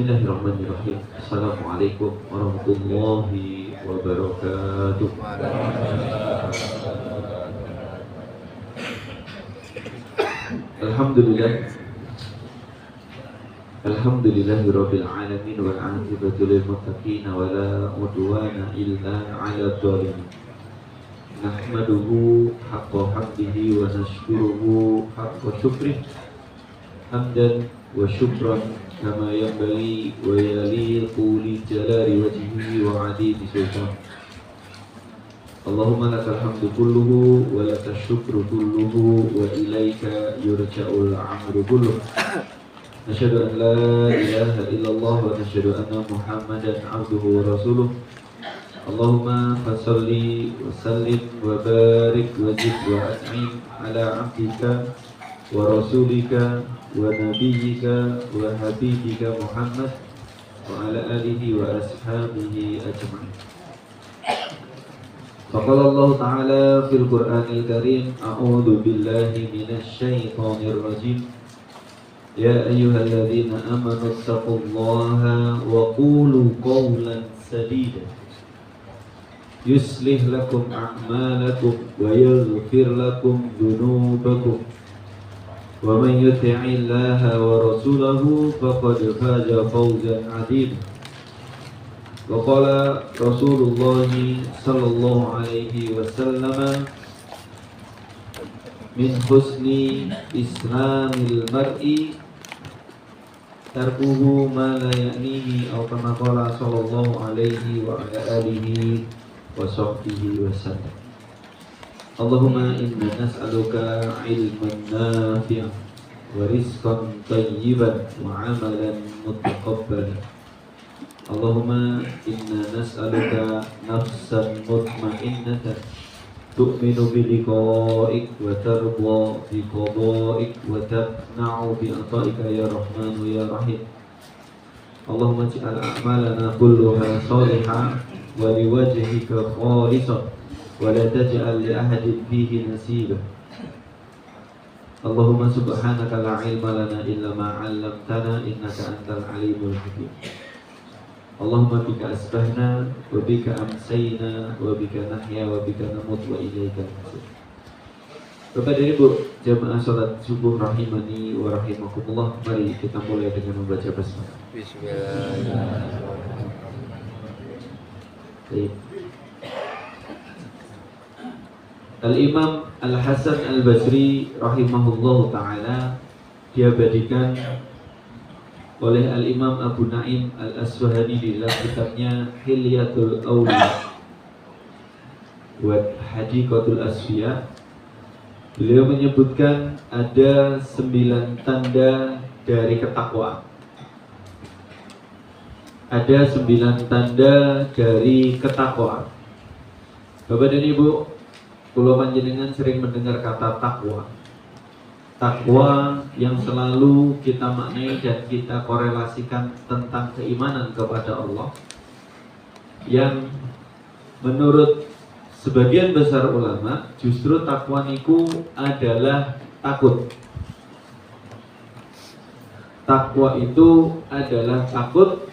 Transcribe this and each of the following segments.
Bismillahirrahmanirrahim. Assalamualaikum warahmatullahi wabarakatuh. Alhamdulillah. Alhamdulillahirabbil alamin wal 'aqibatu lil muttaqin wa la udwana illa 'alal zalimin. Nahmaduhu haqqa hamdihi wa nashkuruhu haqqa syukrih. Hamdan wa syukran kama yanbaghi wa yaliqu li jalali wajhihi wa 'azimi sultan. Allahumma lakal hamdu kulluhu wa lakal syukru kulluhu wa ilaika yurja'ul amru kulluhu. Nashhadu an la ilaha illallah wa nashhadu anna Muhammadan 'abduhu wa rasuluh. Allahumma fasholli wa sallim wa barik wa zid wa at'im ala 'abdika wa rasulika wa nabiyyika wa habibika Muhammad wa ala alihi wa ashabihi ajma'in. Faqala Allah Ta'ala fil Qur'anil Karim, a'udzu billahi minasy syaithanir rajim. Ya ayyuhalladzina amanu taqullaha wa qulu qawlan sadida yuslih lakum a'malakum wa yaghfir lakum dhunubakum. Wa man yuti'illaha wa rasulahu faqad faza fawzan 'azima. Wa qala Rasulullah sallallahu alaihi wasallam, min husni islamil mar'i tarkuhu ma la ya'nihi, aw kama qala sallallahu alaihi wa ala alihi wa sahbihi wasallam. Allahumma inna nas'aluka ilman nafi'an wa rizqan tayyiban wa amalan mutaqabbalan. Allahumma inna nas'aluka nafsan mutmainnatan tu'minu bi liqa'ik wa tarda bi qada'ik wa taqna'u bi ata'ika ya Rahmanu ya Rahim. Allahumma ij'al a'malana kulluha salihah wa liwajhika khalisah wa la taj'al li ahadin fihi nasiba. Allahumma subhanaka la ilma lana illa ma 'allamtana innaka antal alimul hakim. Allahumma bika asbahna wa bika amsayna wa bika nahya wa bika namut wa ilaikal masir. Bapak dan Ibu jamaah salat subuh rahimani wa rahimakumullah, mari kita mulai dengan membaca basmalah. Bismillahirrahmanirrahim. Al-Imam Al-Hasan Al-Basri rahimahullahu ta'ala diabadikan oleh Al-Imam Abu Naim Al-Aswahani di dalam kitabnya Hilyatul Awliya wa Hadiqatul Asfiya. Beliau menyebutkan ada 9 tanda dari ketakwaan. Ada 9 tanda dari ketakwaan. Bapak dan Ibu, kula panjenengan sering mendengar kata takwa. Takwa yang selalu kita maknai dan kita korelasikan tentang keimanan kepada Allah, yang menurut sebagian besar ulama justru takwa niku adalah takut. Takwa itu adalah takut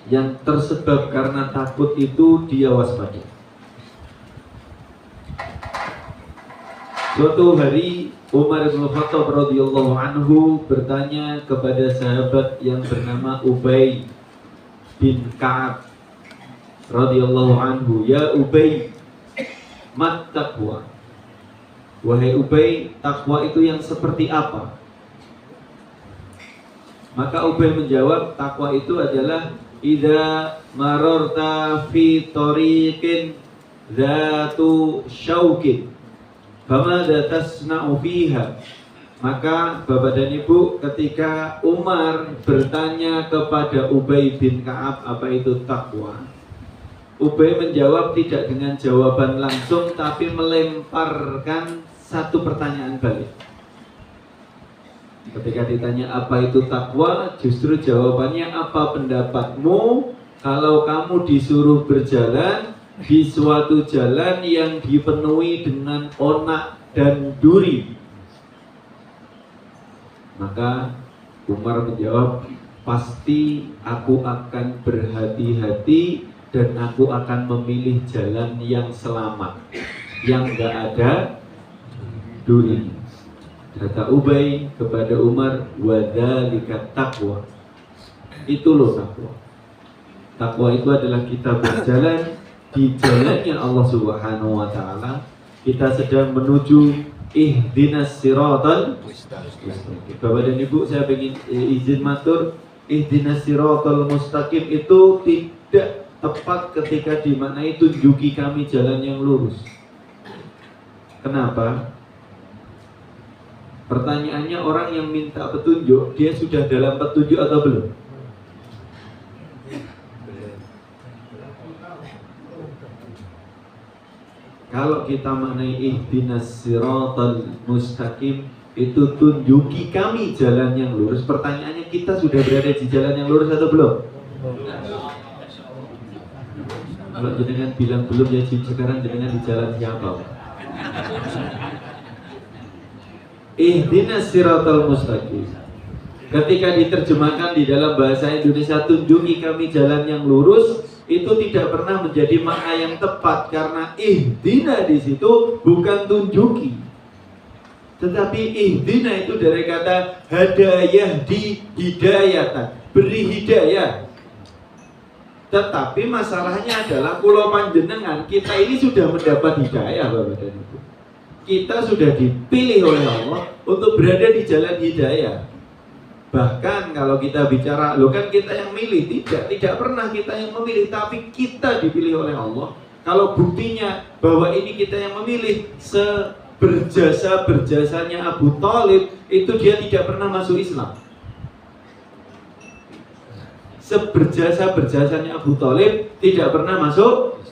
yang tersebab karena takut itu dia waspada. Suatu hari Umar bin Khattab radhiyallahu anhu bertanya kepada sahabat yang bernama Ubay bin Ka'ab radhiyallahu anhu, "Ya Ubay, mat taqwa?" Wahai Ubay, takwa itu yang seperti apa? Maka Ubay menjawab, takwa itu adalah idza mararta fi tariqin dzatu syaukin famadza tasna'u fiha. Maka Bapak dan Ibu, ketika Umar bertanya kepada Ubay bin Ka'ab apa itu takwa, Ubay menjawab tidak dengan jawaban langsung, tapi melemparkan satu pertanyaan balik. Ketika ditanya apa itu takwa, justru jawabannya, apa pendapatmu kalau kamu disuruh berjalan di suatu jalan yang dipenuhi dengan onak dan duri? Maka Umar menjawab, pasti aku akan berhati-hati dan aku akan memilih jalan yang selamat, yang gak ada duri. Kata Ubay kepada Umar, wadzalika taqwa. Itu loh takwa. Takwa itu adalah kita berjalan di jalannya Allah Subhanahu wa taala. Kita sedang menuju ihdinas siratal mustaqim. Bapak dan Ibu, saya ingin izin matur, ihdinas siratal mustaqim itu tidak tepat ketika dimaknai tunjuki kami jalan yang lurus. Kenapa? Pertanyaannya, orang yang minta petunjuk, dia sudah dalam petunjuk atau belum? Kalau kita maknai ihdinas siratal mustaqim, itu tunjuki kami jalan yang lurus. Pertanyaannya, kita sudah berada di jalan yang lurus atau belum? Kalau jenengan bilang belum, ya sekarang jenengan di jalan siapa? Ihdinas siratal mustaqim, ketika diterjemahkan di dalam bahasa Indonesia tunjuki kami jalan yang lurus, itu tidak pernah menjadi makna yang tepat, karena ihdina di situ bukan tunjuki, tetapi ihdina itu dari kata hadayah, di hidayatan, beri hidayah. Tetapi masalahnya adalah kula panjenengan kita ini sudah mendapat hidayah, Bapak dan Ibu. Kita sudah dipilih oleh Allah untuk berada di jalan hidayah. Bahkan kalau kita bicara, loh kan kita yang milih, tidak pernah kita yang memilih, tapi kita dipilih oleh Allah. Kalau buktinya bahwa ini kita yang memilih, seberjasa-berjasanya Abu Thalib, itu dia tidak pernah masuk Islam. Seberjasa-berjasanya Abu Thalib tidak pernah masuk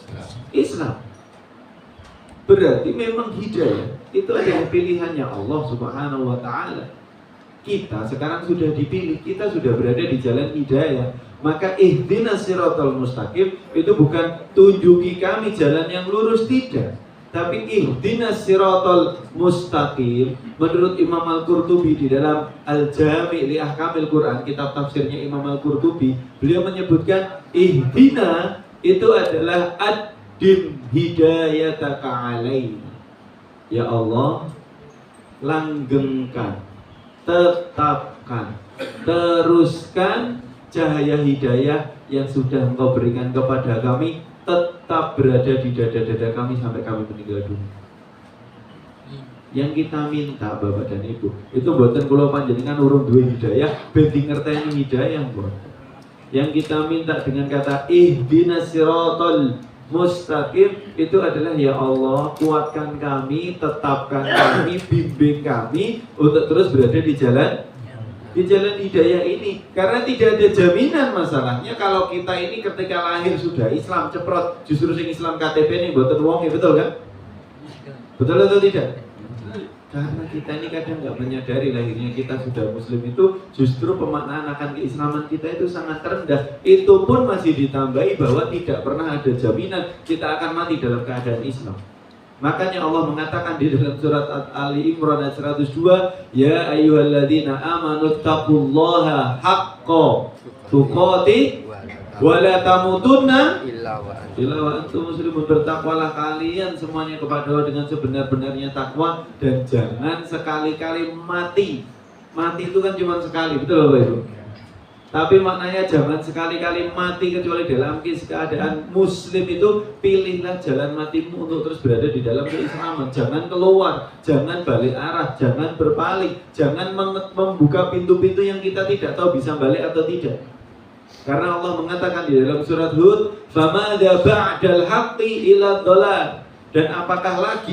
Islam. Berarti memang hidayah itu adalah pilihannya Allah Subhanahu wa ta'ala. Kita sekarang sudah dipilih, kita sudah berada di jalan hidayah. Maka ihdinas siratal mustaqim itu bukan tunjuki kami jalan yang lurus, tidak. Tapi ihdinas siratal mustaqim menurut Imam Al-Qurtubi di dalam Al-Jami' li Ahkamil Quran, kitab tafsirnya Imam Al-Qurtubi, beliau menyebutkan ihdina itu adalah ad-dim hidayataka alaina. Ya Allah, langgengkan, tetapkan, teruskan cahaya hidayah yang sudah Engkau berikan kepada kami tetap berada di dada-dada kami sampai kami meninggal dunia. Yang kita minta Bapak dan Ibu itu buatan kula panjenengan urung duwe hidayah ben ngerteni hidayah, buat. Yang kita minta dengan kata ihdinas siratal mustaqim itu adalah ya Allah, kuatkan kami, tetapkan kami, bimbing kami untuk terus berada di jalan hidayah ini. Karena tidak ada jaminan, masalahnya kalau kita ini ketika lahir sudah Islam ceprot, justru sing Islam KTP ini mboten wong, betul kan? Betul atau tidak? Karena kita ini kadang nggak menyadari lahirnya kita sudah Muslim itu justru pemaknaan akan keislaman kita itu sangat rendah. Itu pun masih ditambahi bahwa tidak pernah ada jaminan kita akan mati dalam keadaan Islam. Makanya Allah mengatakan di dalam surat Ali Imran ayat 102, ya ayyuhalladzina amanu taqullaha haqqa tuqatih wa la tamutunna illa wa antum muslimun. Bertakwalah kalian semuanya kepada Allah dengan sebenar-benarnya takwa dan jangan sekali-kali mati. Mati itu kan cuma sekali, betul Bapak Ibu? Tapi maknanya jangan sekali-kali mati kecuali dalam keadaan Muslim. Itu pilihlah jalan matimu untuk terus berada di dalam keislaman. Jangan keluar, jangan balik arah, jangan berpaling, jangan membuka pintu-pintu yang kita tidak tahu bisa balik atau tidak. Karena Allah mengatakan di dalam surat Hud, "Famadza ba'dal haqqi illa dhalal." Dan apakah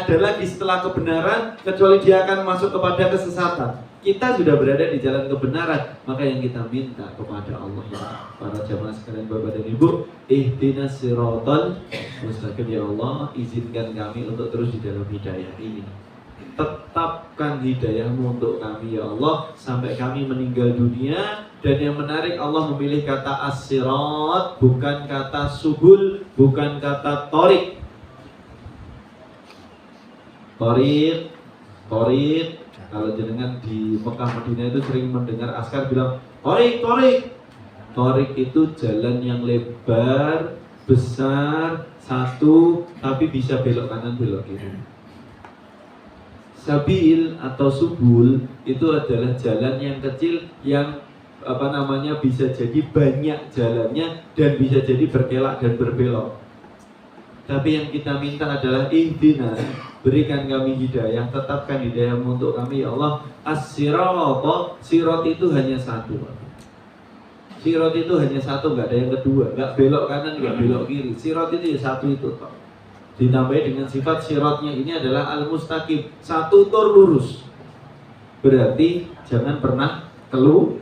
ada lagi setelah kebenaran kecuali dia akan masuk kepada kesesatan. Kita sudah berada di jalan kebenaran, maka yang kita minta kepada Allah, ya para jamaah sekalian Bapak dan Ibu, ihdinas siratal mustaqim. Ya Allah, izinkan kami untuk terus di dalam hidayah ini. Tetapkan hidayahmu untuk kami ya Allah sampai kami meninggal dunia. Dan yang menarik, Allah memilih kata as-sirat, bukan kata subul, bukan kata torik. Torik Kalau jenengan di Mekah Madinah itu sering mendengar askar bilang torik, torik. Torik itu jalan yang lebar, besar, satu, tapi bisa belok kanan, belok kiri. Sabil atau subul itu adalah jalan yang kecil yang bisa jadi banyak jalannya dan bisa jadi berkelak dan berbelok. Tapi yang kita minta adalah ihdina, berikan kami hidayah, tetapkan hidayah untuk kami ya Allah. As-sirat, sirat itu hanya satu. Sirat itu hanya satu, nggak ada yang kedua, nggak belok kanan, nggak belok kiri. Sirat itu ya satu itu toh. Ditambah dengan sifat siratnya ini adalah al-mustaqim, satu tur lurus. Berarti jangan pernah keluar.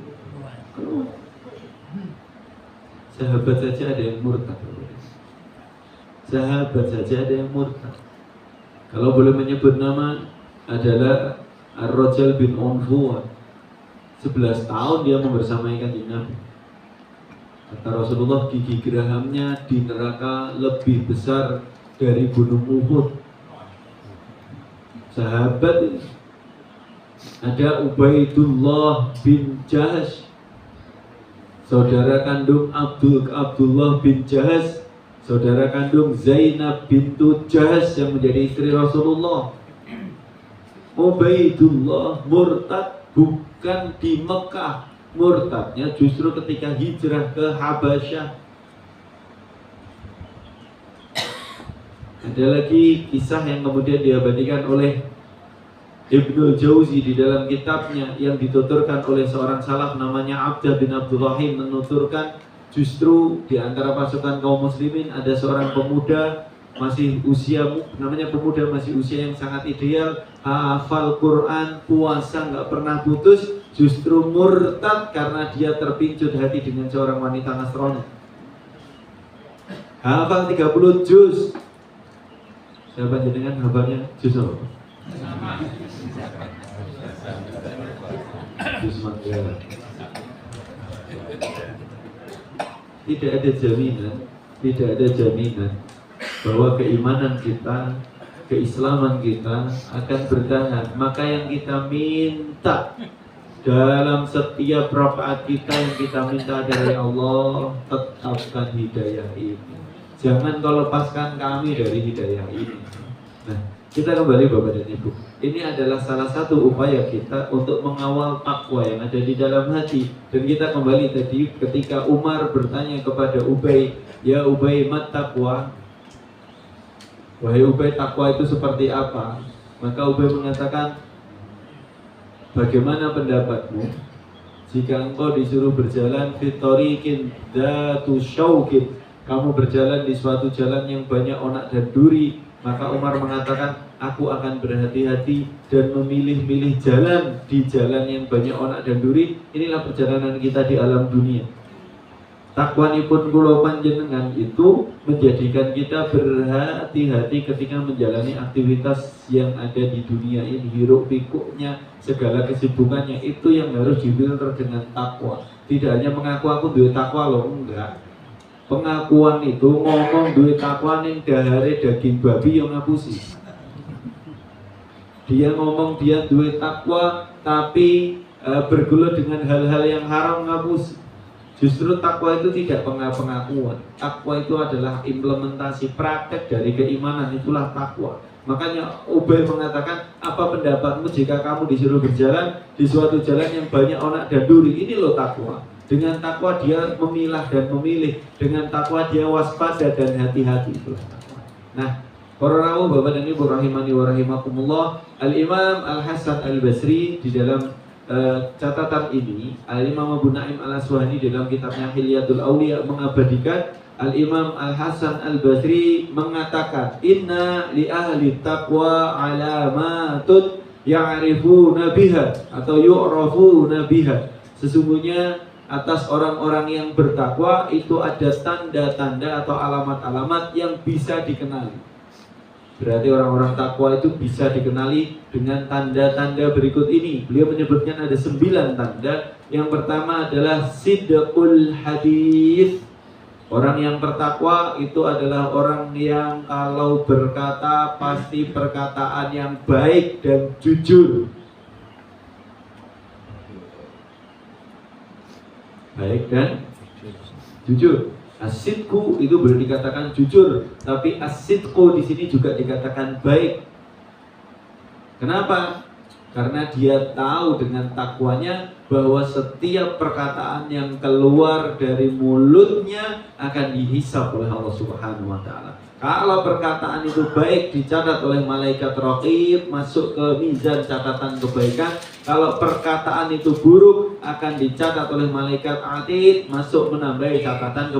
Sahabat saja ada yang murtad. Sahabat saja ada yang murtad. Kalau boleh menyebut nama adalah Ar-Rajal bin Unfuwat. 11 tahun dia membersamai kanjeng Nabi. Kata Rasulullah, gigi gerahamnya di neraka lebih besar dari gunung Uhud. Sahabat ini. Ada Ubaidullah bin Jahash, saudara kandung Abdullah bin Jahash, saudara kandung Zainab bintu Jahash yang menjadi istri Rasulullah. Ubaidullah murtad bukan di Mekah, murtadnya justru ketika hijrah ke Habasyah. Ada lagi kisah yang kemudian diabadikan oleh Ibnul Jauzi di dalam kitabnya yang dituturkan oleh seorang salaf namanya Abdah bin Abdurrahim, menuturkan justru di antara pasukan kaum muslimin ada seorang pemuda masih usia, namanya pemuda masih usia yang sangat ideal, hafal Quran, puasa nggak pernah putus, justru murtad karena dia terpincut hati dengan seorang wanita Nasrani. Hafal 30 juz. Siapa jenengan hafalnya juz apa? Juz Manggala. Tidak ada jaminan bahwa keimanan kita, keislaman kita akan bertahan. Maka yang kita minta dalam setiap rakaat kita, yang kita minta dari Allah, tetapkan hidayah ini. Jangan kau lepaskan kami dari hidayah ini. Nah, kita kembali Bapak dan Ibu. Ini adalah salah satu upaya kita untuk mengawal takwa yang ada di dalam hati. Dan kita kembali tadi ketika Umar bertanya kepada Ubay, ya Ubay, mat taqwa? Wahai Ubay, takwa itu seperti apa? Maka Ubay mengatakan, bagaimana pendapatmu jika engkau disuruh berjalan fitorikin datu syaukin, kamu berjalan di suatu jalan yang banyak onak dan duri? Maka Umar mengatakan, aku akan berhati-hati dan memilih-milih jalan di jalan yang banyak onak dan duri. Inilah perjalanan kita di alam dunia. Takwanipun kula panjenengan itu menjadikan kita berhati-hati ketika menjalani aktivitas yang ada di dunia ini. Hiruk pikuknya, segala kesibukannya, itu yang harus difilter dengan takwa. Tidak hanya mengaku aku duwe takwa loh, enggak. Pengakuan itu ngomong duwe takwa ning dahare daging babi yang ngapusi. Dia ngomong dia duwe takwa tapi bergelut dengan hal-hal yang haram ngapusi. Justru takwa itu tidak pengakuan. Takwa itu adalah implementasi praktek dari keimanan, itulah takwa. Makanya Ubay mengatakan, apa pendapatmu jika kamu disuruh berjalan di suatu jalan yang banyak onak dan duri? Ini loh takwa. Dengan takwa dia memilah dan memilih. Dengan takwa dia waspada dan hati-hati. Nah, para rawuh Bapak dan Ibu rahimani wa rahimakumullah, Al-Imam Al-Hasan Al-Basri di dalam catatan ini, Al-Imam Abu Naim Al-Aswani dalam kitabnya Hilyatul Awliya mengabadikan Al-Imam Al-Hasan Al-Basri mengatakan, inna li ahli taqwa alamatun ya'rifuna biha atau yu'rafuna biha. Sesungguhnya atas orang-orang yang bertakwa itu ada tanda-tanda atau alamat-alamat yang bisa dikenali. Berarti orang-orang takwa itu bisa dikenali dengan tanda-tanda berikut ini. Beliau menyebutkan ada 9 tanda. Yang pertama adalah sidqul hadis. Orang yang bertakwa itu adalah orang yang kalau berkata pasti perkataan yang baik dan jujur. baik dan jujur. As-sidqu itu boleh dikatakan jujur, tapi as-sidqu di sini juga dikatakan baik. Kenapa? Karena dia tahu dengan takwanya bahwa setiap perkataan yang keluar dari mulutnya akan dihisab oleh Allah Subhanahu wa taala. Kalau perkataan itu baik dicatat oleh malaikat raqib, masuk ke mizan catatan kebaikan. Kalau perkataan itu buruk akan dicatat oleh malaikat atid, masuk menambahi catatan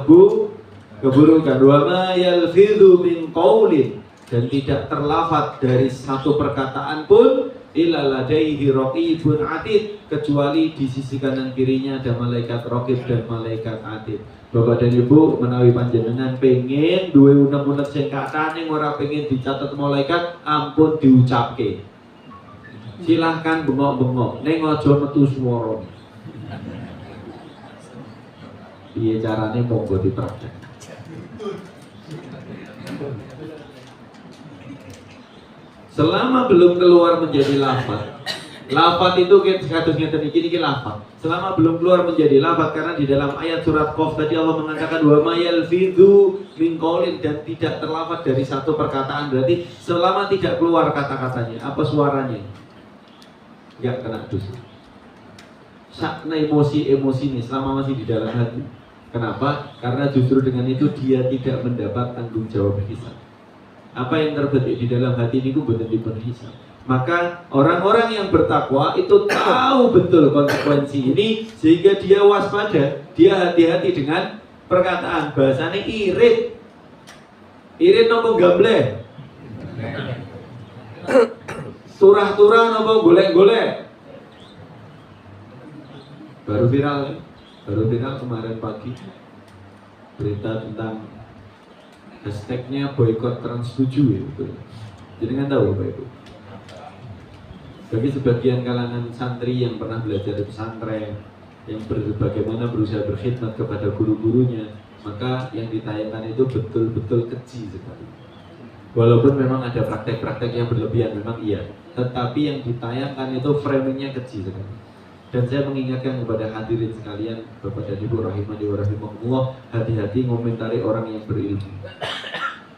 keburukan. Wa ma yalfidhu min qaulin, dan tidak terlafaz dari satu perkataan pun illa ladaihi raqibun atid, kecuali di sisi kanan kirinya ada malaikat raqib dan malaikat atid. Bapak dan Ibu menawi panjenengan pengen duwe unek-unek sing katane ora pengen dicatat malaikat, ampun diucapke. Silahkan bengok-bengok, ning aja metu swara. Piye carane monggo dipraktek. Selama belum keluar menjadi lafaz itu kados ngeten iki lafaz. Selama belum keluar menjadi lafaz, karena di dalam ayat surat Qaf tadi Allah mengatakan wa ma yalfidhu min qaulin, dan tidak terlafaz dari satu perkataan. Berarti selama tidak keluar kata-katanya, apa suaranya, enggak kena dosa. Sakna emosi ini selama masih di dalam hati. Kenapa? Karena justru dengan itu dia tidak mendapat tanggung jawab hisab. Apa yang terbetik di dalam hati ini betul dipun hisab. Maka orang-orang yang bertakwa itu tahu betul konsekuensi ini, sehingga dia waspada, dia hati-hati dengan perkataan. Bahasanya irit nopo gamble, turah-turah nopo golek-golek. Baru viral kemarin pagi berita tentang hashtagnya boykot Trans 7 ya. Jadi kan tahu Bapak Ibu. Bagi sebagian kalangan santri yang pernah belajar di pesantren, yang bagaimana berusaha berkhidmat kepada guru-gurunya, maka yang ditayangkan itu betul-betul keji sekali. Walaupun memang ada praktek-praktek yang berlebihan, memang iya, tetapi yang ditayangkan itu framingnya keji sekali. Dan saya mengingatkan kepada hadirin sekalian, Bapak dan Ibu rahimani wa rahimakumullah, hati-hati ngomentari orang yang berilmu.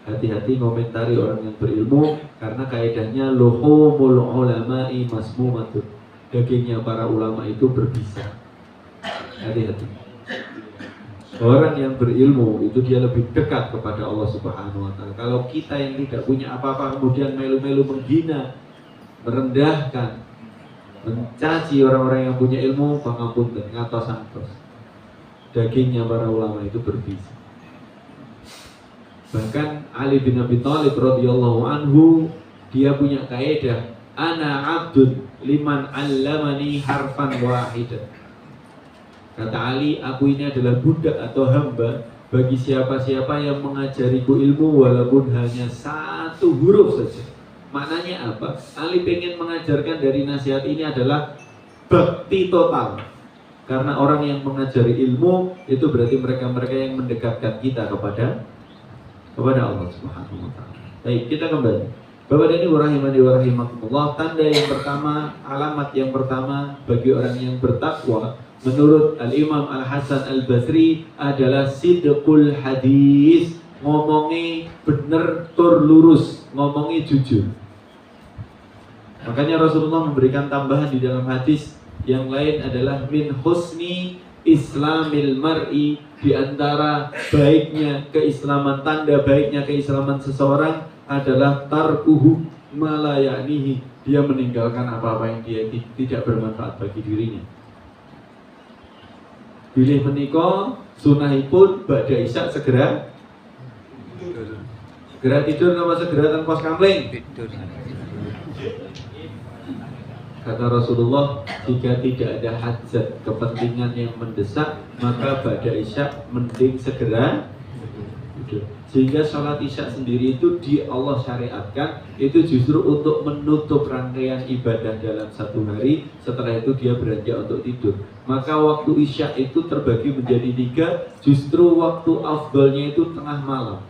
Hati-hati ngomentari orang yang berilmu, karena kaidahnya luhumul ulama'i masmumatun. Dagingnya para ulama itu berbisa. Hati-hati. Orang yang berilmu itu dia lebih dekat kepada Allah Subhanahu wa taala. Kalau kita yang tidak punya apa-apa kemudian melu-melu menghina, merendahkan, mencaci orang-orang yang punya ilmu, pangapunten ngatos-antos. Dagingnya para ulama itu berbisa. Bahkan Ali bin Abi Thalib radhiyallahu anhu, dia punya kaidah, ana abdun liman allamani harfan wahidan. Kata Ali, aku ini adalah budak atau hamba bagi siapa-siapa yang mengajariku ilmu walaupun hanya satu huruf saja. Maknanya apa? Ali pengen mengajarkan dari nasihat ini adalah bakti total. Karena orang yang mengajari ilmu itu berarti mereka-mereka yang mendekatkan kita kepada Allah Subhanahu wa taala. Baik, kita kembali. Bapak dan Ibu rahimani wa rahimakumullah, tanda yang pertama, alamat yang pertama bagi orang yang bertakwa menurut Al-Imam Al-Hasan Al-Basri adalah sidqul hadis, ngomongi bener tur lurus, ngomongi jujur. Makanya Rasulullah memberikan tambahan di dalam hadis yang lain adalah min husni islamil mar'i, di antara baiknya keislaman, tanda baiknya keislaman seseorang adalah tarkuhu malayanihi, dia meninggalkan apa-apa yang dia tidak bermanfaat bagi dirinya. Bilih menika sunahipun ba'da isya segera tidur nama segera tanpa kamling. Kata Rasulullah, jika tidak ada hajat kepentingan yang mendesak, maka ba'da isya mending segera tidur. Sehingga sholat isya sendiri itu di Allah syariatkan itu justru untuk menutup rangkaian ibadah dalam satu hari. Setelah itu dia beranjak untuk tidur. Maka waktu isya itu terbagi menjadi 3. Justru waktu afdalnya itu tengah malam.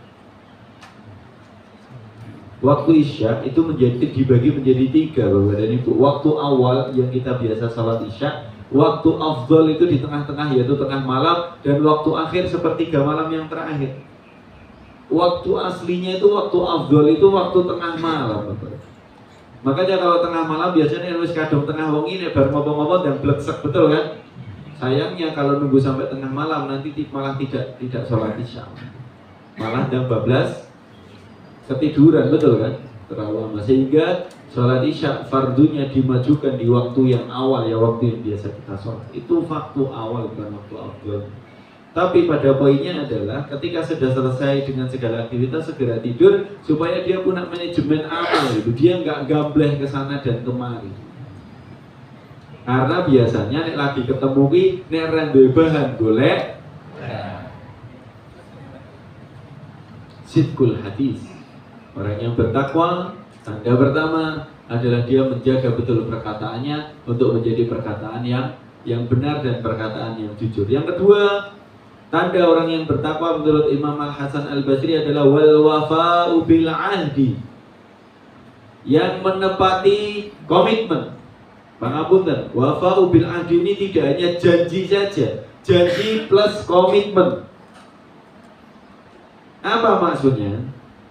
Waktu isya itu dibagi menjadi 3, Bapak dan Ibu. Waktu awal yang kita biasa salat isya Waktu afdol itu di tengah-tengah, yaitu tengah malam, dan waktu akhir sepertiga malam yang terakhir. Waktu aslinya itu, waktu afdol itu waktu tengah malam. Makanya kalau tengah malam biasanya harus kadung tengah wengi nih baru ngopo-ngopo dan bleksek, betul kan? Sayangnya kalau nunggu sampai tengah malam nanti malah tidak sholat isya, malah jam 12 ketiduran, betul kan? Terlalu lama, sehingga sholat isya fardunya dimajukan di waktu yang awal, ya waktu yang biasa kita sholat. Itu waktu awal, bukan waktu afdol. Tapi pada poinnya adalah ketika sudah selesai dengan segala aktivitas, segera tidur supaya dia punya manajemen amal itu. Dia nggak gambleh ke sana dan kemari. Karena biasanya nek lagi ketemu ki nek rende bahan golek sidqul hadis. Orang yang bertakwa, tanda pertama adalah dia menjaga betul perkataannya untuk menjadi perkataan yang benar dan perkataan yang jujur. Yang kedua, tanda orang yang bertakwa menurut Imam Al-Hasan Al-Basri adalah wal wafa'u bil ahdi, yang menepati komitmen. Pangapunten, wafa'u bil ahdi ini tidak hanya janji saja, janji plus komitmen. Apa maksudnya?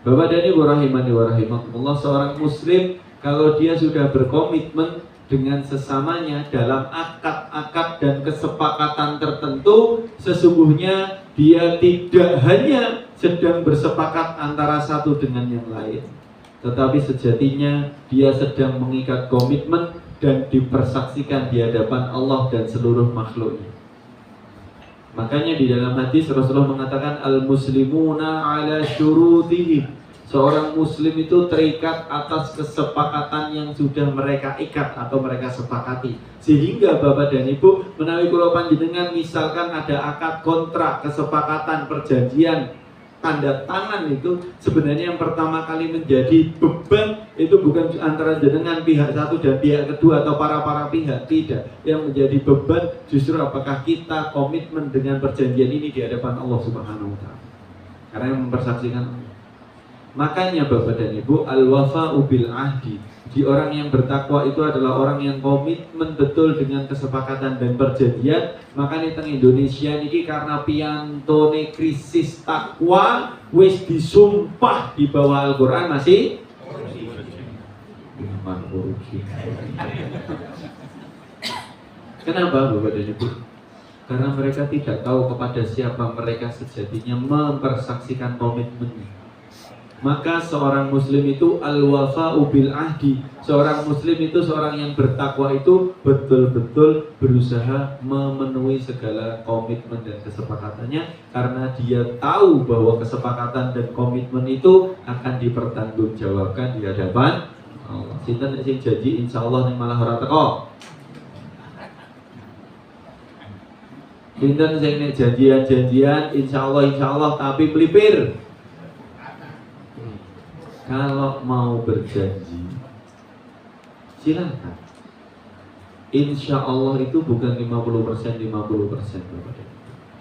Bapak dan Ibu rahimani wa rahimakumullah, seorang muslim kalau dia sudah berkomitmen dengan sesamanya dalam akad-akad dan kesepakatan tertentu, sesungguhnya dia tidak hanya sedang bersepakat antara satu dengan yang lain, tetapi sejatinya dia sedang mengikat komitmen dan dipersaksikan di hadapan Allah dan seluruh makhluknya. Makanya di dalam hadis Rasulullah mengatakan al-muslimuna ala syurutihim. Seorang muslim itu terikat atas kesepakatan yang sudah mereka ikat atau mereka sepakati. Sehingga Bapak dan Ibu menawi kula panjenengan misalkan ada akad kontrak, kesepakatan, perjanjian, tanda tangan, itu sebenarnya yang pertama kali menjadi beban itu bukan antara jenengan pihak satu dan pihak kedua atau para pihak, tidak. Yang menjadi beban justru apakah kita komitmen dengan perjanjian ini di hadapan Allah Subhanahu wa taala. Karena yang mempersaksikan Allah. Makanya Bapak dan Ibu, al-wafa'u bil ahdi, di orang yang bertakwa itu adalah orang yang komitmen betul dengan kesepakatan dan perjanjian. Makanya teng Indonesia niki karena piantone krisis takwa wis disumpah di bawah Al-Qur'an masih korupsi. Kenapa Bapak dan Ibu? Karena mereka tidak tahu kepada siapa mereka sejatinya mempersaksikan komitmennya. Maka seorang muslim itu al-wafa'u bil ahdi. Seorang muslim itu seorang yang bertakwa itu betul-betul berusaha memenuhi segala komitmen dan kesepakatannya, karena dia tahu bahwa kesepakatan dan komitmen itu akan dipertanggungjawabkan di hadapan Allah. Sinten sing janji insyaallah ning malah ora teko. Sinten sing nek janjian insyaallah tapi melipir. Kalau mau berjanji, silakan. Insya Allah itu bukan 50%, 50%.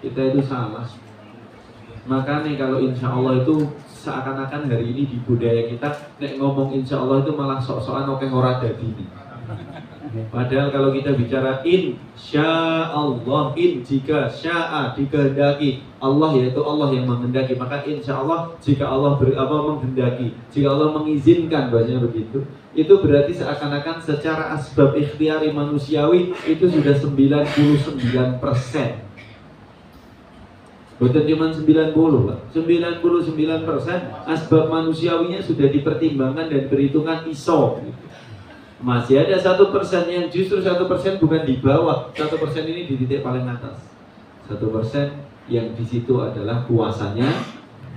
Kita itu salah. Makanya kalau insya Allah itu seakan-akan hari ini di budaya kita, nek ngomong insya Allah itu malah sok-sokan oke ora dadi. Padahal kalau kita bicara insya Allah, jika sya'a dikehendaki, Allah yaitu Allah yang menghendaki, maka insya Allah jika Allah menghendaki, jika Allah mengizinkan, bahasanya begitu, itu berarti seakan-akan secara asbab ikhtiari manusiawi itu sudah 99%. Bukan cuma 90 Pak, 99% asbab manusiawinya sudah dipertimbangkan dan berhitungan iso. Masih ada 1% yang justru 1% bukan di bawah, 1% ini di titik paling atas. 1% yang di situ adalah kuasanya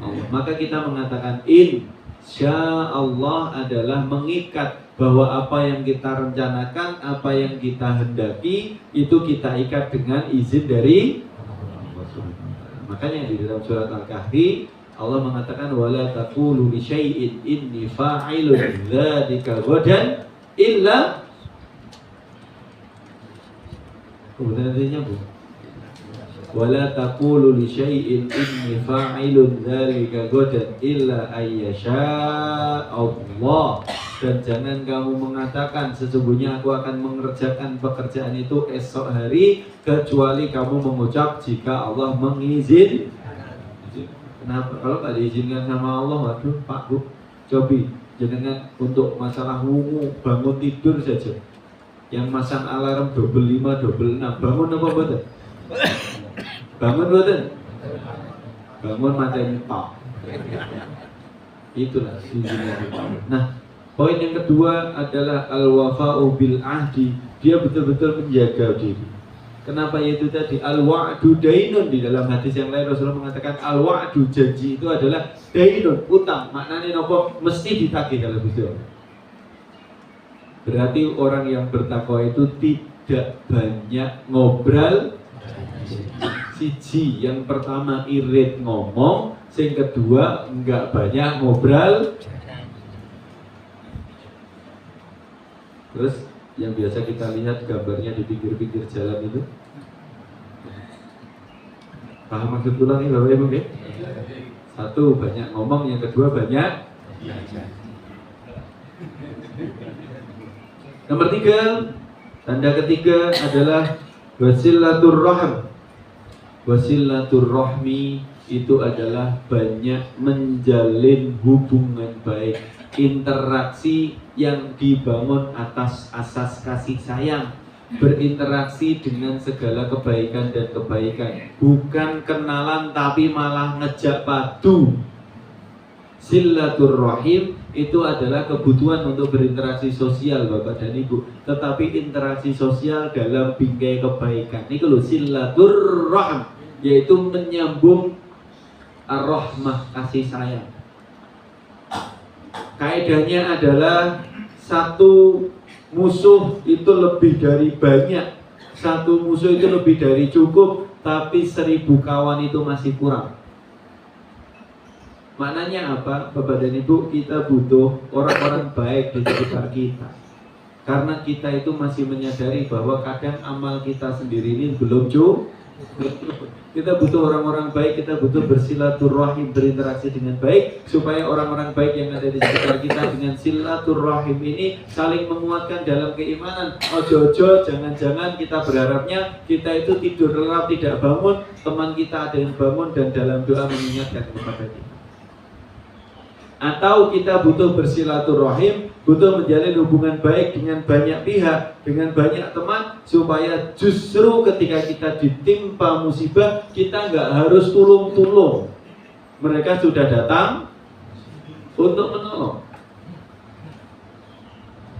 Allah. Maka kita mengatakan insya Allah adalah mengikat bahwa apa yang kita rencanakan, apa yang kita hendaki itu kita ikat dengan izin dari Allah. Makanya di dalam surat Al-Kahfi Allah mengatakan wala taqulu li syai'in inni fa'ilun dzalika ghadan illa, kemudian nantinya wala taqulu li syai'in inni fa'ilun dzalika ghadan illa ayyasha Allah. Dan jangan kamu mengatakan sesungguhnya aku akan mengerjakan pekerjaan itu esok hari kecuali kamu mengucap jika Allah mengizinkan. Kenapa? Kalau tak diizinkan sama Allah, waduh Pak Bu, cobi jenengan untuk masalah wungu bangun tidur saja, yang masang alarm 25, 26, bangun apa betul? Bangun betul? Bangun matanya Pak. Itulah izinkan. Nah, poin yang kedua adalah al-wafa'u bil ahdi. Dia betul-betul menjaga diri. Kenapa yaitu tadi al-wa'du dainun. Di dalam hadis yang lain Rasulullah mengatakan al-wa'du, janji itu adalah dainun, utang. Maknanya nopo mesti ditagih kalau betul. Berarti orang yang bertakwa itu tidak banyak ngobrol. Siji, yang pertama irit ngomong, yang kedua enggak banyak ngobrol. Terus yang biasa kita lihat gambarnya di pinggir-pinggir jalan itu, paham maksud ulang ini Bapak Ibu? Satu, banyak ngomong, yang kedua banyak. Nomor tiga, tanda ketiga adalah wasilaturrahim. Wasilaturrahmi itu adalah banyak menjalin hubungan baik, interaksi yang dibangun atas asas kasih sayang, berinteraksi dengan segala kebaikan dan kebaikan, bukan kenalan tapi malah ngejak padu. Silaturrahim itu adalah kebutuhan untuk berinteraksi sosial Bapak dan Ibu, tetapi interaksi sosial dalam bingkai kebaikan. Ini kalau silaturrahim, yaitu menyambung ar-rahmah, kasih sayang. Kaidahnya adalah satu musuh itu lebih dari banyak, satu musuh itu lebih dari cukup, tapi 1000 kawan itu masih kurang. Maknanya apa Bapak dan Ibu? Kita butuh orang-orang baik di sekitar kita, karena kita itu masih menyadari bahwa kadang amal kita sendiri ini belum cukup. Kita butuh orang-orang baik, kita butuh bersilaturrahim, berinteraksi dengan baik, supaya orang-orang baik yang ada di sekitar kita dengan silaturrahim ini saling menguatkan dalam keimanan. Ojo-ojo, jangan-jangan kita berharapnya kita itu tidur lelap tidak bangun, teman kita ada yang bangun dan dalam doa mengingatkan kepada kita. Atau kita butuh bersilaturrahim, butuh menjalin hubungan baik dengan banyak pihak, dengan banyak teman, supaya justru ketika kita ditimpa musibah, kita nggak harus tulung-tulung. Mereka sudah datang untuk menolong.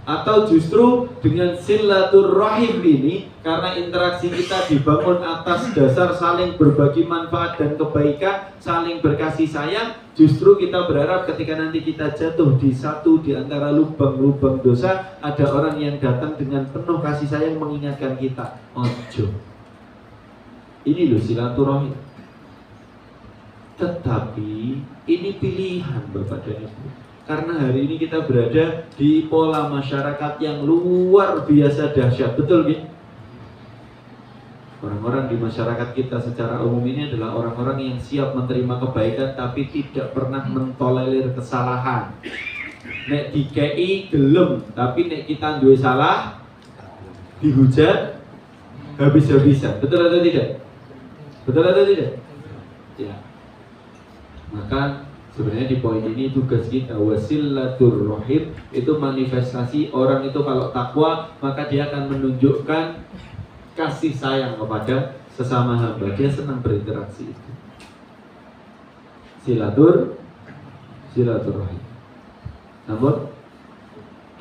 Atau justru dengan silaturrahim ini, karena interaksi kita dibangun atas dasar saling berbagi manfaat dan kebaikan, saling berkasih sayang, justru kita berharap ketika nanti kita jatuh di satu di antara lubang-lubang dosa, ada orang yang datang dengan penuh kasih sayang mengingatkan kita, ojo. Ini loh silaturahim. Tetapi ini pilihan Bapak dan Ibu. Karena hari ini kita berada di pola masyarakat yang luar biasa dahsyat, betul gitu? Orang-orang di masyarakat kita secara umum ini adalah orang-orang yang siap menerima kebaikan tapi tidak pernah mentolerir kesalahan. Nek dikei gelem, tapi nek kita duwe salah dihujat habis-habisan. Betul atau tidak? Betul atau tidak? Ya. Maka sebenarnya di poin ini tugas kita, wasilaturrahim itu manifestasi orang itu kalau takwa, maka dia akan menunjukkan kasih sayang kepada sesama hamba. Dia senang berinteraksi itu. Silaturrahim. Namun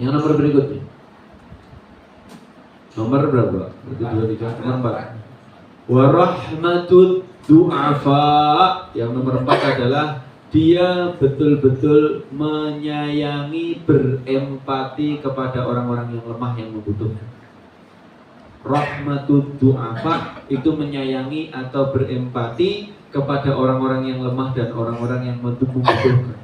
yang nomor berikutnya, nomor berapa? Berarti 2, 3, nomor 4. Warahmatud du'afa. Yang nomor 4 adalah dia betul-betul menyayangi, berempati kepada orang-orang yang lemah, yang membutuhkan. Rahmatud du'afa itu menyayangi atau berempati kepada orang-orang yang lemah dan orang-orang yang membutuhkan.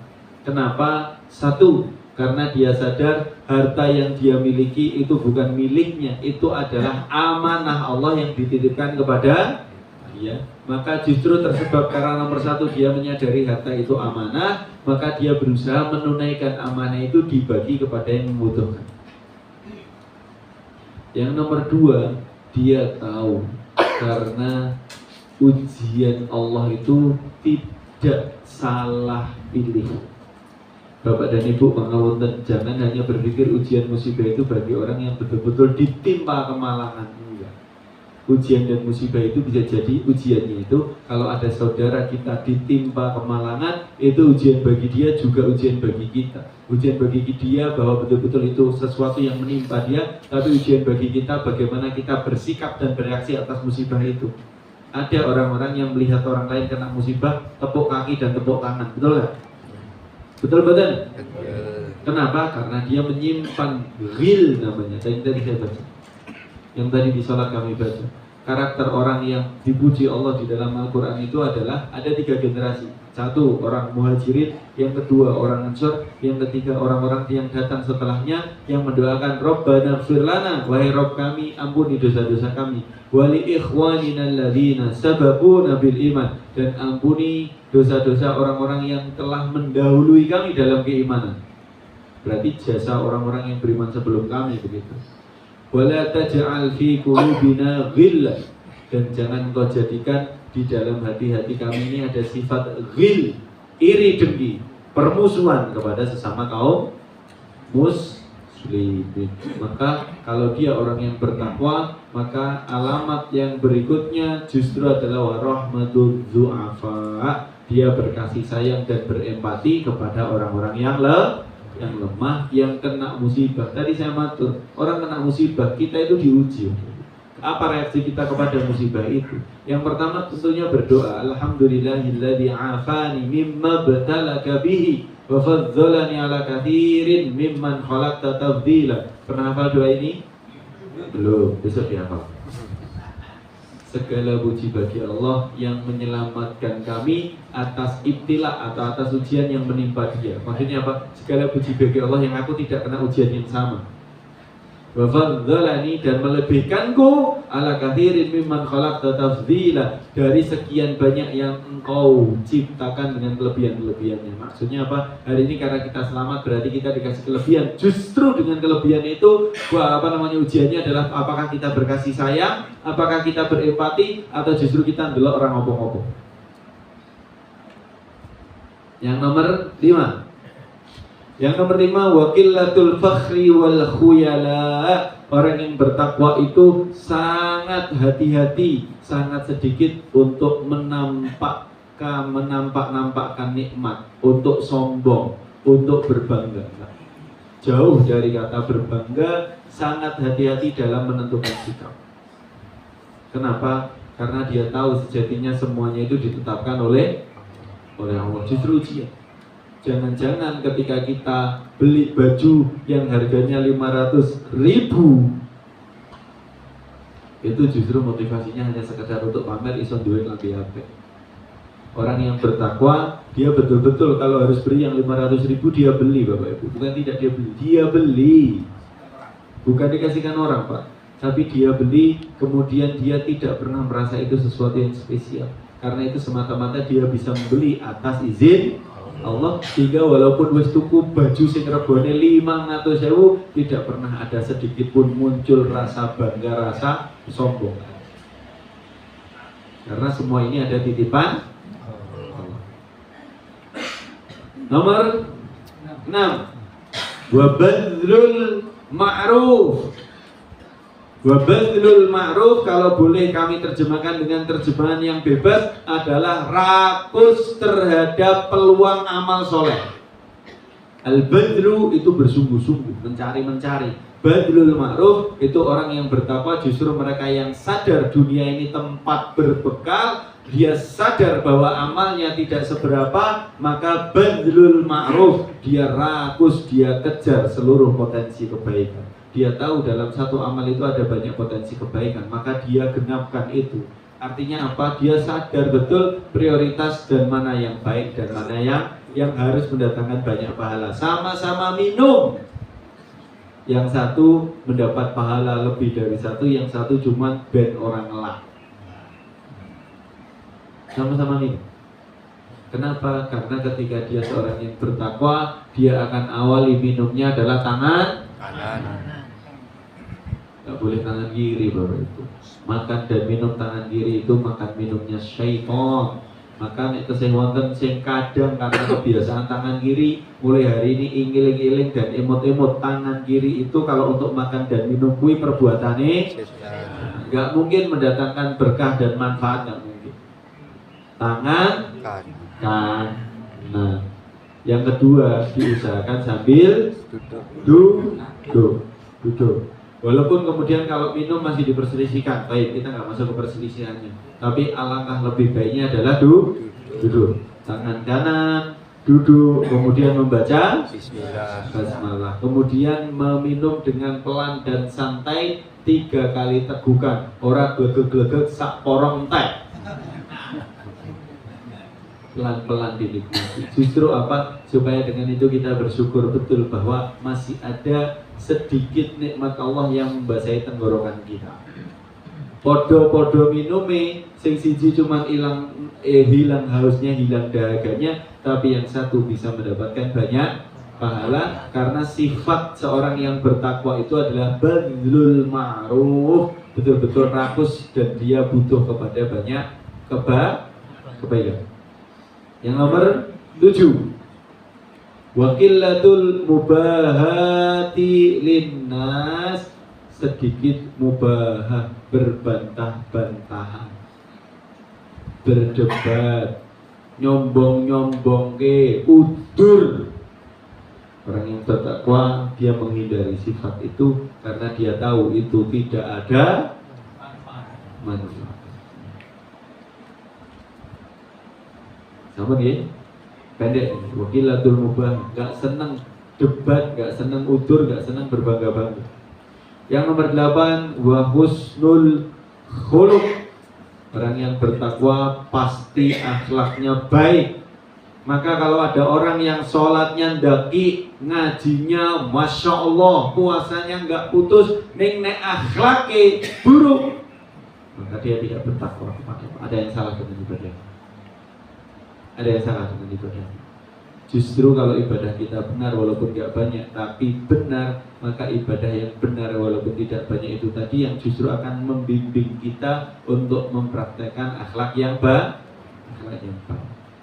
Kenapa? Satu, karena dia sadar harta yang dia miliki itu bukan miliknya, itu adalah amanah Allah yang dititipkan kepada dia. maka justru tersebab karena nomor satu dia menyadari harta itu amanah, maka dia berusaha menunaikan amanah itu dibagi kepada yang membutuhkan. Yang nomor dua, dia tahu karena ujian Allah itu tidak salah pilih. Bapak dan Ibu pangapunten, jangan hanya berpikir ujian musibah itu bagi orang yang betul-betul ditimpa kemalangan. Enggak. Ujian dan musibah itu bisa jadi ujiannya itu kalau ada saudara kita ditimpa kemalangan, itu ujian bagi dia juga ujian bagi kita. Ujian bagi dia bahwa betul-betul itu sesuatu yang menimpa dia, tapi ujian bagi kita bagaimana kita bersikap dan bereaksi atas musibah itu. Ada orang-orang yang melihat orang lain kena musibah, tepuk kaki dan tepuk tangan, betul nggak? Betul. Kenapa? Karena dia menyimpan ghil namanya. Tadi saya baca. Yang tadi di salat kami baca. Karakter orang yang dipuji Allah di dalam Al-Quran itu adalah ada 3 generasi. 1 orang muhajirin, yang kedua orang ansor, yang ketiga orang-orang yang datang setelahnya yang mendoakan Rabbana ighfir lana, wahai Rabb kami ampuni dosa-dosa kami, wali ikhwanina alladzina sabaquna bil iman, dan ampuni dosa-dosa orang-orang yang telah mendahului kami dalam keimanan. Berarti jasa orang-orang yang beriman sebelum kami begitu. Wala taj'al fi qulubina ghillan, dan jangan kau jadikan di dalam hati-hati kami ini ada sifat ghil, iri dengki, permusuhan kepada sesama kaum muslimin. Maka kalau dia orang yang bertakwa, maka alamat yang berikutnya justru adalah warahmatul dzu'afa. Dia berkasih sayang dan berempati kepada orang-orang yang lemah, yang kena musibah. Tadi saya matur, orang kena musibah, kita itu diuji. Apa reaksi kita kepada musibah itu? Yang pertama tentunya berdoa, alhamdulillahilladzi afani mimma btalaka bihi wa faddalani ala katsirin mimman khalaqta tafdila. Pernah hafal doa ini? Belum, besok dihafal. Segala puji bagi Allah yang menyelamatkan kami atas ibtila atau atas ujian yang menimpa dia. Maksudnya apa? Segala puji bagi Allah yang aku tidak kena ujian yang sama. Wa faddalani, dan melebihkanku ala katsirin mimman khalaqta tafdila, dari sekian banyak yang engkau ciptakan dengan kelebihan-kelebihannya. Maksudnya apa? Hari ini karena kita selamat berarti kita dikasih kelebihan. Justru dengan kelebihan itu ujiannya adalah apakah kita berkasih sayang, apakah kita berempati, atau justru kita ndelok orang opo-opo. Yang nomor 5. Yang nomor 5, waqillatul fakhri wal khuyala. Orang yang bertakwa itu sangat hati-hati, sangat sedikit untuk menampakkan nikmat, untuk sombong, untuk berbangga. Jauh dari kata berbangga, sangat hati-hati dalam menentukan sikap. Kenapa? Karena dia tahu sejatinya semuanya itu ditetapkan oleh Allah. Justru ujian. Jangan-jangan ketika kita beli baju yang harganya 500.000, itu justru motivasinya hanya sekedar untuk pamer iso duwe lambe apik. Orang yang bertakwa, dia betul-betul kalau harus beli yang 500.000 dia beli, Bapak Ibu. Bukan tidak dia beli. Bukan dikasihkan orang, Pak. Tapi dia beli, kemudian dia tidak pernah merasa itu sesuatu yang spesial. Karena itu semata-mata dia bisa membeli atas izin Allah, sehingga walaupun wis tuku baju sing regane 500.000, tidak pernah ada sedikit pun muncul rasa bangga, rasa sombong. Karena semua ini ada titipan Allah. Nomor 6, wa badlul ma'ruf. Wa badlul ma'ruf, kalau boleh kami terjemahkan dengan terjemahan yang bebas, adalah rakus terhadap peluang amal soleh. Al-badlu itu bersungguh-sungguh, mencari-mencari. Badlul ma'ruf itu orang yang bertakwa, justru mereka yang sadar dunia ini tempat berbekal. Dia sadar bahwa amalnya tidak seberapa, maka badlul ma'ruf, dia rakus, dia kejar seluruh potensi kebaikan. Dia tahu dalam satu amal itu ada banyak potensi kebaikan, maka dia genapkan itu. Artinya apa? Dia sadar betul prioritas dan mana yang baik dan mana yang harus mendatangkan banyak pahala. Sama-sama minum, yang satu mendapat pahala lebih dari satu, yang satu cuma ben orang ngelak. sama-sama minum. Kenapa? Karena ketika dia seorang yang bertakwa, dia akan awali minumnya adalah tangan kanan. Gak boleh tangan kiri, Bapak Ibu. Makan dan minum tangan kiri itu makan minumnya syaitan. Maka nek tesih wonten sing kadang karena kebiasaan tangan kiri, mulai hari ini iling-iling dan emot-emot tangan kiri itu kalau untuk makan dan minum kui perbuatane nggak mungkin mendatangkan berkah dan manfaat, nggak mungkin. Tangan kanan. Yang kedua, diusahakan sambil duduk. Walaupun kemudian kalau minum masih diperselisihkan, baik, kita nggak masuk ke perselisihannya. Tapi alangkah lebih baiknya adalah duduk. Tangan kanan, duduk, kemudian membaca Bismillah. Kemudian meminum dengan pelan dan santai 3 kali tegukan. Ora glegek-glegek sak porong entek. Pelan-pelan dinikmati. Justru apa? Supaya dengan itu kita bersyukur betul bahwa masih ada sedikit nikmat Allah yang membasahi tenggorokan kita. Podo-podo minume, sing siji cuman hilang hausnya, hilang dahaganya, tapi yang satu bisa mendapatkan banyak pahala karena sifat seorang yang bertakwa itu adalah badlul ma'ruf, betul-betul rakus dan dia butuh kepada banyak kebaikan. Yang nomor 7, wakilatul mubahati linnas, sedikit mubahah, berbantah-bantahan, berdebat, nyombong-nyombong ke udur. Orang yang bertakwa dia menghindari sifat itu karena dia tahu itu tidak ada manfaat. Sama ya? Pendek, wakilatul mubah, gak senang debat, gak senang udur, gak senang berbangga-bangga. Yang nomor 8, wa husnul khuluq. Orang yang bertakwa pasti akhlaknya baik. Maka kalau ada orang yang sholatnya ndaki, ngajinya masya Allah, puasanya gak putus, ning nek akhlaknya buruk, maka dia tidak bertakwa kepada Allah. Ada yang salah dengan ibadah. Ada yang salah dengan ibadah. Justru kalau ibadah kita benar walaupun tidak banyak tapi benar, maka ibadah yang benar walaupun tidak banyak itu tadi yang justru akan membimbing kita untuk mempraktekkan akhlak yang baik.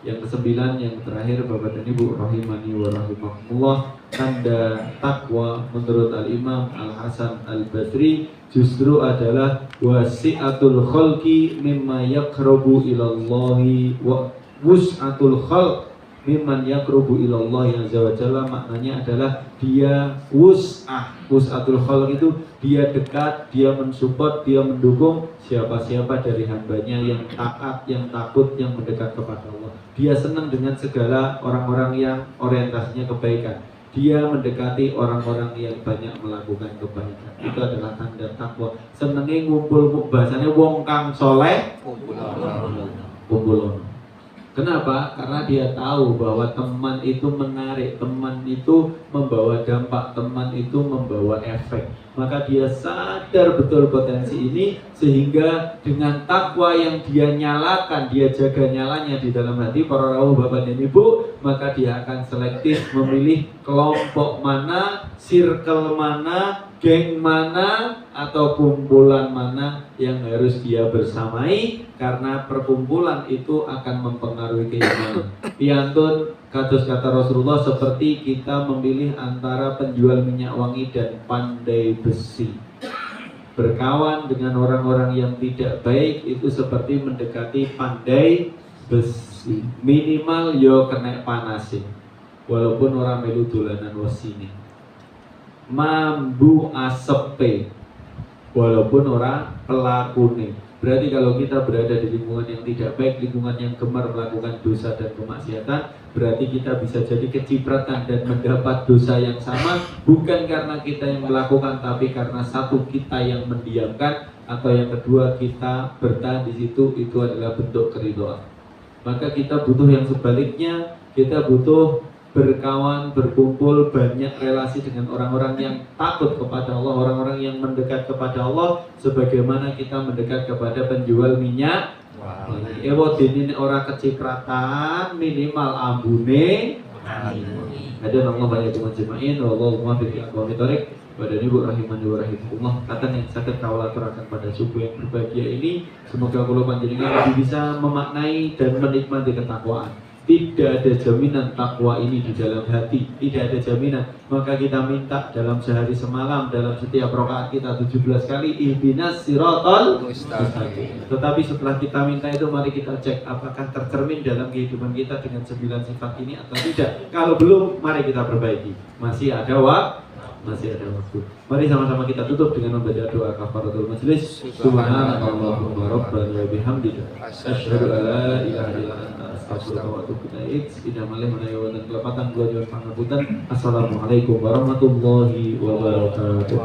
Yang ke-9, yang terakhir, Bapak dan Ibu rahimani wa rahimakumullah, tanda takwa menurut Al-Imam Al-Hasan Al-Basri justru adalah wasi'atul khalqi mimma yaqrabu ilallahi wa wus'atul khalq mimman yaqrubu ilallah azza wa jalla. Maknanya adalah dia wus'atul khalq itu dia dekat, dia mensupport, dia mendukung siapa-siapa dari hambanya yang taat, yang takut, yang mendekat kepada Allah. Dia senang dengan segala orang-orang yang orientasinya kebaikan. Dia mendekati orang-orang yang banyak melakukan kebaikan. Itu adalah tanda takwa. Senenge ngumpul, bahasanya wong kang soleh kumpul. Kenapa? Karena dia tahu bahwa teman itu menarik, teman itu membawa dampak, teman itu membawa efek. Maka dia sadar betul potensi ini, sehingga dengan takwa yang dia nyalakan, dia jaga nyalanya di dalam hati para rawuh Bapak dan Ibu, maka dia akan selektif memilih kelompok mana, circle mana, geng mana, atau kumpulan mana yang harus dia bersamai, karena perkumpulan itu akan mempengaruhi keimanan. Piantun kados kata Rasulullah seperti kita memilih antara penjual minyak wangi dan pandai besi. Berkawan dengan orang-orang yang tidak baik itu seperti mendekati pandai besi. Minimal yo kena panasin, walaupun orang melu dolanan wasine. Mambu asepe, walaupun orang pelakune. Berarti kalau kita berada di lingkungan yang tidak baik, lingkungan yang gemar melakukan dosa dan kemaksiatan, berarti kita bisa jadi kecipratan dan mendapat dosa yang sama, bukan karena kita yang melakukan, tapi karena satu, kita yang mendiamkan, atau yang kedua, kita bertahan di situ. Itu adalah bentuk keridhaan. Maka kita butuh yang sebaliknya, kita butuh berkawan, berkumpul, banyak relasi dengan orang-orang yang takut kepada Allah, orang-orang yang mendekat kepada Allah, sebagaimana kita mendekat kepada penjual minyak Ewo dene ora kecipratan minimal ambune. Ada Allah banyak majma'in wallahu muwaffiq aqwamit thoriq. Pada ibu rahimani wa rahimakumullah, kata yang sakit kawula aturaken pada subuh yang berbahagia ini, semoga kula panjenengan lebih bisa memaknai dan menikmati ketakwaan. Tidak ada jaminan takwa ini di dalam hati, tidak ada jaminan. Maka kita minta dalam sehari semalam, dalam setiap rakaat kita 17 kali ihdinas siratal mustaqim. Tetapi setelah kita minta itu, mari kita cek apakah tercermin dalam kehidupan kita dengan 9 sifat ini atau tidak. Kalau belum, mari kita perbaiki. Masih ada waktu. Mari sama-sama kita tutup dengan membaca doa kafaratul majlis. Subhanallahumma rabbana wa bihamdika asyhadu an la ilaha illa anta astaghfiruka wa atubu ilaik. Tidak malih menawi wonten kelepatan kula nyuwun pangapunten. Assalamualaikum warahmatullahi wabarakatuh.